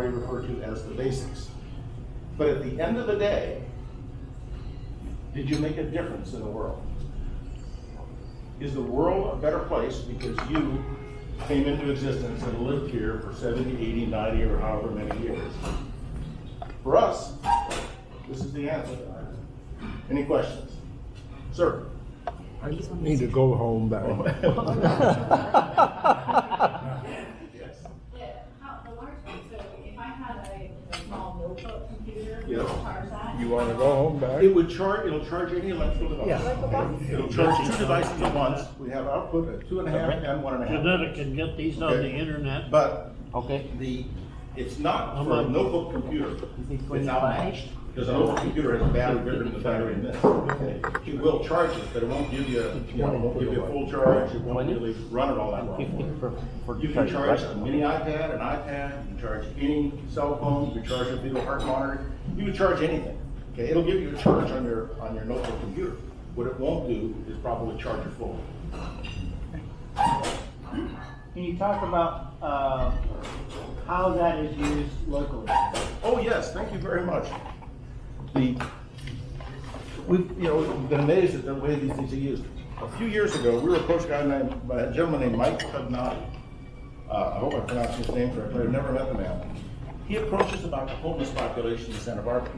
I refer to as the basics. But at the end of the day, did you make a difference in the world? Is the world a better place because you came into existence and lived here for 70, 80, 90, or however many years? For us, this is the answer. Any questions? Sir? I need to go home back. Yes. Yeah, the large one, so if I had a small notebook computer, Yeah. charge that. You want to go home back? It'll charge any electrical device. Yeah. It'll charge two devices at once. We have output at 2.5 and 1.5. And then it can get these on the Okay. internet. But Okay. it's not How for a much? notebook computer. It's outmatched, because a notebook computer has a battery bigger than the battery in this. Okay? It will charge it, but it won't give you, it won't give you a full charge. It won't really run it all that long. You can charge a mini iPad, an iPad, you can charge any cell phone, you can charge a video heart monitor, you can charge anything. Okay, it'll give you a charge on your notebook computer. What it won't do is probably charge your phone. Can you talk about how that is used locally? Oh, yes, thank you very much. We've been amazed at the way these things are used. A few years ago, we were approached by a gentleman named Mike Pagnotti. I hope I pronounced his name correctly. I've never met the man. He approached us about the homeless population in Santa Barbara.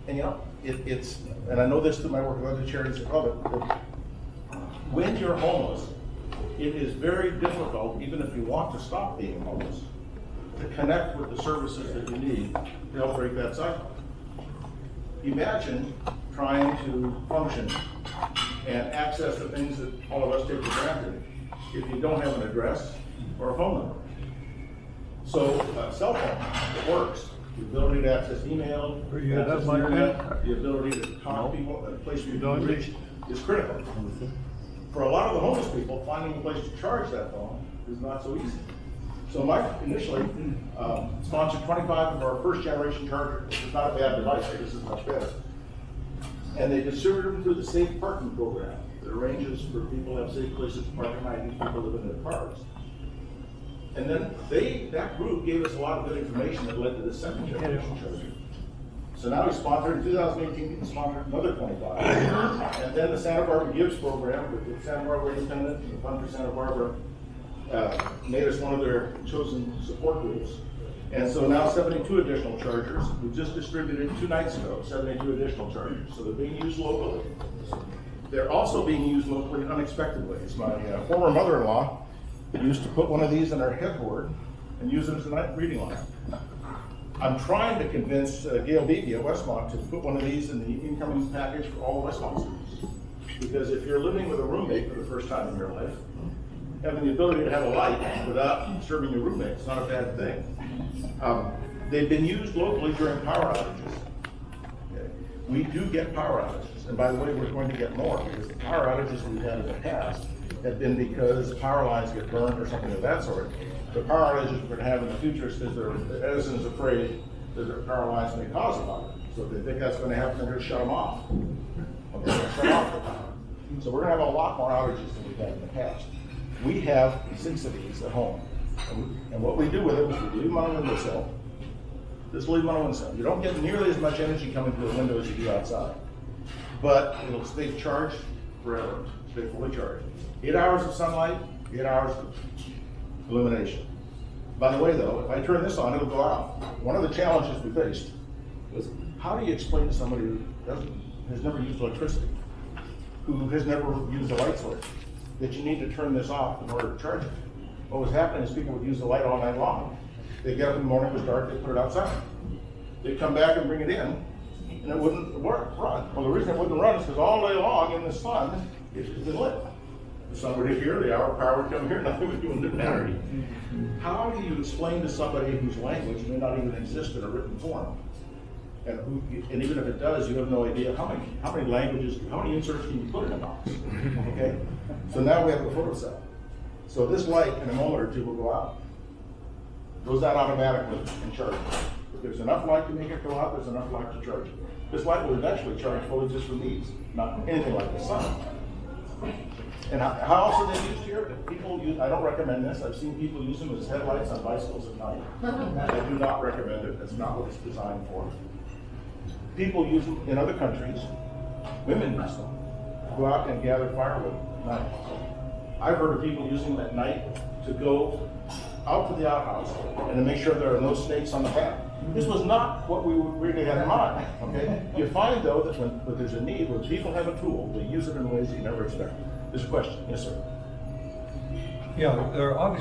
And it's, and I know this through my work with other charities that love it, that when you're homeless, it is very difficult, even if you want to stop being homeless, to connect with the services that you need to help break that cycle. Imagine trying to function and access the things that all of us take for granted if you don't have an address or a phone number. So a cell phone, it works. The ability to access email, Yeah, that's access my internet, the ability to talk to people at a place where you don't reach is critical. For a lot of the homeless people, finding a place to charge that phone is not so easy. So Mike initially sponsored 25 of our first generation chargers. It's not a bad device, this is much better. And they distributed them through the safe parking program that arranges for people to have safe places to park at night and people live in their cars. And then that group gave us a lot of good information that led to the second generation charger. So now we sponsored, in 2018, we sponsored another 25. And then the Santa Barbara Gives program with the Santa Barbara Independent and the Fund for Santa Barbara made us one of their chosen support groups. And so now 72 additional chargers. We just distributed 2 nights ago, 72 additional chargers. So they're being used locally. They're also being used locally in unexpected ways. My former mother-in-law used to put one of these in her headboard and use it as a night reading lamp. I'm trying to convince Gail Beebe at Westmont to put one of these in the incoming package for all Westmont students. Because if you're living with a roommate for the first time in your life, having the ability to have a light without disturbing your roommate is not a bad thing. They've been used locally during power outages. Okay. We do get power outages, and by the way, we're going to get more because the power outages we've had in the past have been because power lines get burned or something of that sort. The power outages we're going to have in the future is because the Edison is afraid that their power lines may cause a fire. So if they think that's going to happen, they're going to shut them off. Okay, they're going to shut off the power. So we're going to have a lot more outages than we've had in the past. We have 6 of these at home. And what we do with them is we leave them on a windowsill. Just leave them on a windowsill. You don't get nearly as much energy coming through the window as you do outside. But it'll stay charged forever, stay fully charged. 8 hours of sunlight, 8 hours of illumination. By the way though, if I turn this on, it'll go out. One of the challenges we faced was how do you explain to somebody who has never used electricity, who has never used a light source, that you need to turn this off in order to charge it? What was happening is people would use the light all night long. They'd get up in the morning, it was dark, they'd put it outside. They'd come back and bring it in, and it wouldn't run. Well, the reason it wouldn't run is because all day long in the sun, it's been lit. The sun would hit here, the hour power would come here, nothing would do in the battery. How do you explain to somebody whose language may not even exist in a written form? And even if it does, you have no idea how many languages, how many inserts can you put in a box? Okay? So now we have a photocell. So this light in a moment or two will go out. Goes out automatically and charges. If there's enough light to make it go out, there's enough light to charge it. This light will eventually charge fully just from these, not anything like the sun. And how else are they used here? People use, I don't recommend this, I've seen people use them as headlights on bicycles at night. I do not recommend it, that's not what it's designed for. People use them in other countries, women use them, go out and gather firewood at night. I've heard of people using them at night to go out to the outhouse and to make sure there are no snakes on the path. This was not what we really had in mind, okay? You find though that when there's a need, when people have a tool, they use it in ways that you never expect. There's a question, yes sir? Yeah, there are obviously